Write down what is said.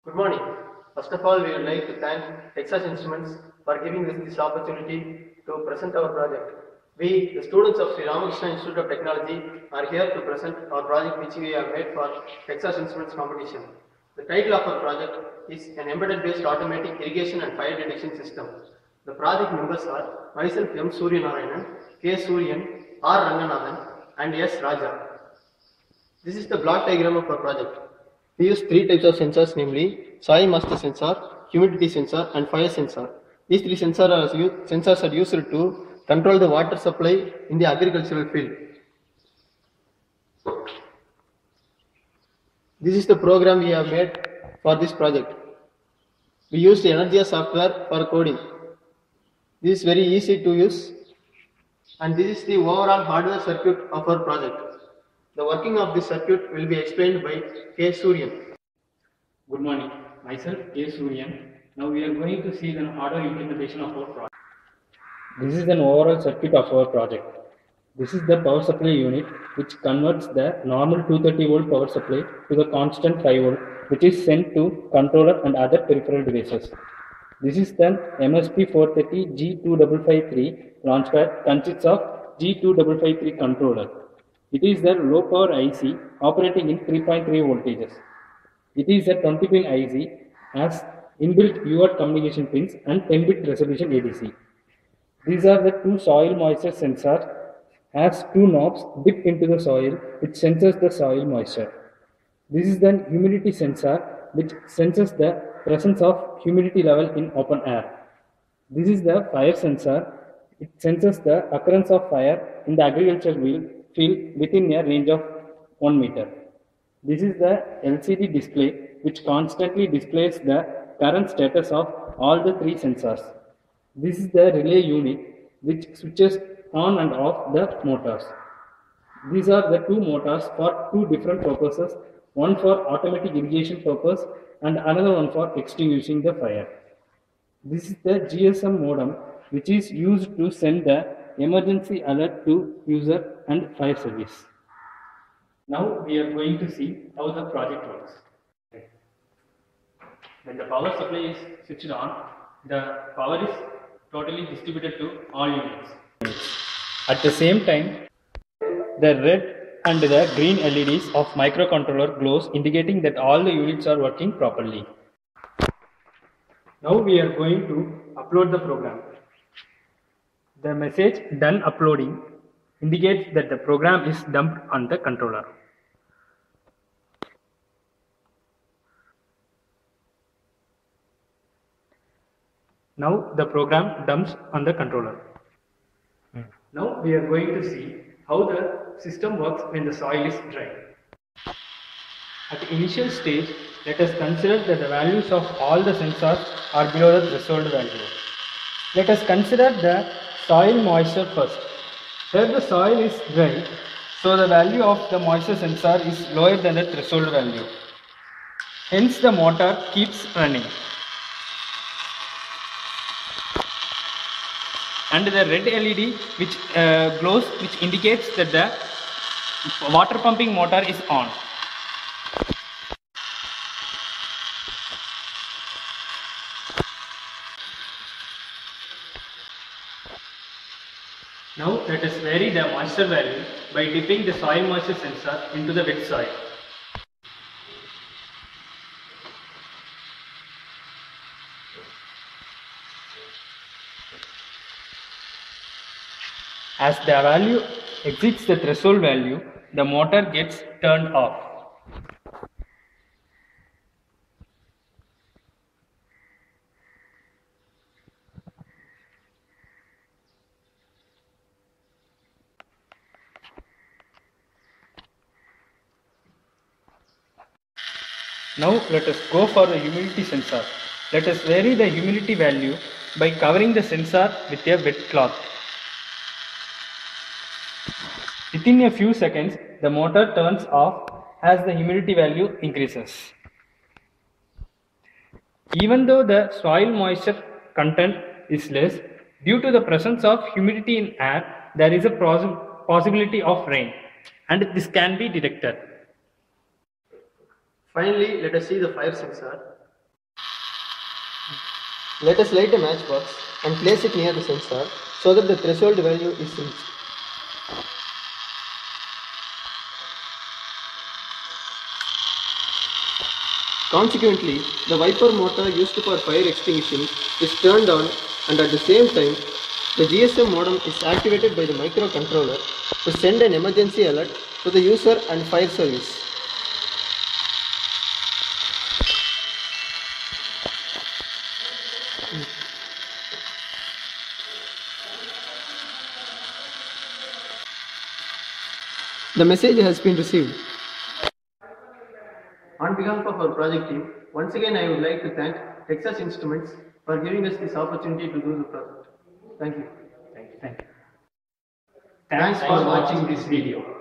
Good morning. First of all, we would like to thank Texas Instruments for giving us this opportunity to present our project. We, the students of Sri Ramakrishna Institute of Technology, are here to present our project which we have made for Texas Instruments competition. The title of our project is an embedded based automatic irrigation and fire detection system. The project members are myself M. Suryanarayanan, K. Suryan, R. Ranganathan and S. Raja. This is the block diagram of our project. We use three types of sensors, namely soil moisture sensor, humidity sensor and fire sensor. These three sensors are used to control the water supply in the agricultural field. This is the program we have made for this project. We used Energia software for coding. This is very easy to use, and this is the overall hardware circuit of our project. The working of this circuit will be explained by K. Suryan. Good morning. Myself K. Suryan. Now we are going to see the hardware implementation of our project. This is an overall circuit of our project. This is the power supply unit which converts the normal 230 volt power supply to the constant 5 volt, which is sent to controller and other peripheral devices. This is the MSP 430 G2553 launchpad, consists of G2553 controller. It is a low power IC operating in 3.3 voltages. It is a 20 pin IC, has inbuilt UART communication pins and 10 bit resolution ADC. These are the two soil moisture sensors, has two knobs dipped into the soil which senses the soil moisture. This is the humidity sensor which senses the presence of humidity level in open air. This is the fire sensor. It senses the occurrence of fire in the agricultural field within a range of 1 meter. This is the LCD display which constantly displays the current status of all the three sensors. This is the relay unit which switches on and off the motors. These are the two motors for two different purposes, one for automatic irrigation purpose and another one for extinguishing the fire. This is the GSM modem which is used to send the emergency alert to user and fire service. Now we are going to see how the project works. When the power supply is switched on, the power is totally distributed to all units. At the same time, the red and the green LEDs of microcontroller glows, indicating that all the units are working properly. Now we are going to upload the program. The message "Done uploading" indicates that the program is dumped on the controller. Now the program dumps on the controller. Now we are going to see how the system works when the soil is dry. At the initial stage, let us consider that the values of all the sensors are below the threshold value. Let us consider the soil moisture first. Here the soil is dry, so the value of the moisture sensor is lower than the threshold value. Hence the motor keeps running. And the red LED which glows, which indicates that the water pumping motor is on. Now let us vary the moisture value by dipping the soil moisture sensor into the wet soil. As the value exceeds the threshold value, the motor gets turned off. Now let us go for the humidity sensor. Let us vary the humidity value by covering the sensor with a wet cloth. Within a few seconds, the motor turns off as the humidity value increases. Even though the soil moisture content is less, due to the presence of humidity in air, there is a possibility of rain, and this can be detected. Finally, let us see the fire sensor. Let us light a matchbox and place it near the sensor so that the threshold value is reached. Consequently, the wiper motor used for fire extinguishing is turned on, and at the same time, the GSM modem is activated by the microcontroller to send an emergency alert to the user and fire service. The message has been received. On behalf of our project team, once again I would like to thank Texas Instruments for giving us this opportunity to do the project. Thank you. Thank you. Thanks for watching this video.